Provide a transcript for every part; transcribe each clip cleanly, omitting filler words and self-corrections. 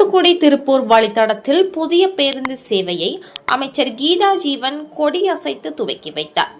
தூத்துக்குடி திருப்பூர் வழித்தடத்தில் புதிய பேருந்து சேவையை அமைச்சர் கீதா ஜீவன் கொடியசைத்து துவக்கி வைத்தார்.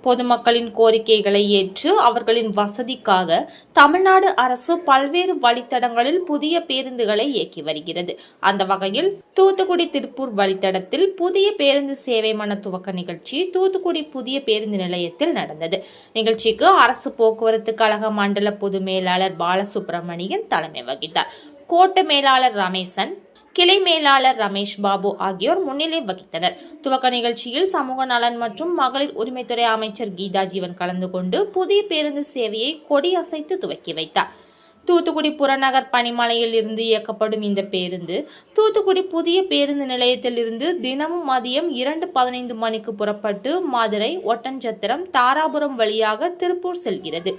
பொதுமக்களின் கோரிக்கைகளை ஏற்று அவர்களின் வசதிக்காக தமிழ்நாடு அரசு பல்வேறு வழித்தடங்களில் புதிய பேருந்துகளை இயக்கி வருகிறது. அந்த வகையில் தூத்துக்குடி திருப்பூர் வழித்தடத்தில் புதிய பேருந்து சேவை மன துவக்க நிகழ்ச்சி தூத்துக்குடி புதிய பேருந்து நிலையத்தில் நடந்தது. நிகழ்ச்சிக்கு அரசு போக்குவரத்து கழக மண்டல பொது மேலாளர் பாலசுப்ரமணியன் தலைமை வகித்தார். கோட்ட மேலாளர் ரமேசன், கிளை மேலாளர் ரமேஷ் பாபு ஆகியோர் முன்னிலை வகித்தனர். துவக்க நிகழ்ச்சியில் சமூக நலன் மற்றும் மகளிர் உரிமைத்துறை அமைச்சர் கீதா ஜீவன் கலந்து கொண்டு புதிய பேருந்து சேவையை கொடியசைத்து துவக்கி வைத்தார். தூத்துக்குடி புறநகர் பனிமலையில் இருந்து இயக்கப்படும் இந்த பேருந்து தூத்துக்குடி புதிய பேருந்து நிலையத்தில் இருந்து தினமும் மதியம் 2:15 மணிக்கு புறப்பட்டு மதுரை, ஒட்டன்சத்திரம், தாராபுரம் வழியாக திருப்பூர் செல்கிறது.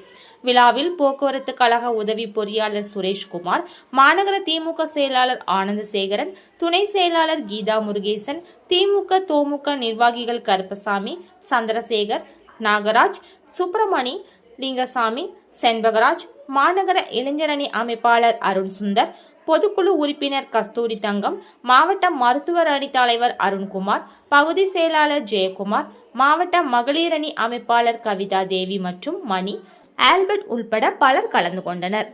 விழாவில் போக்குவரத்து கழக உதவி பொறியாளர் சுரேஷ்குமார், மாநகர திமுக செயலாளர் ஆனந்தசேகரன், துணை செயலாளர் கீதா முருகேசன், திமுக தோமுக நிர்வாகிகள் கருப்பசாமி, சந்திரசேகர், நாகராஜ், சுப்பிரமணி, லிங்கசாமி, செண்பகராஜ், மாநகர இளைஞரணி அமைப்பாளர் அருண் சுந்தர், பொதுக்குழு உறுப்பினர் கஸ்தூரி தங்கம், மாவட்ட மருத்துவர் அணி தலைவர் அருண்குமார், பகுதி செயலாளர் ஜெயக்குமார், மாவட்ட மகளிர் அணி அமைப்பாளர் கவிதா தேவி மற்றும் மணி, ஆல்பர்ட் உள்பட பலர் கலந்து கொண்டனர்.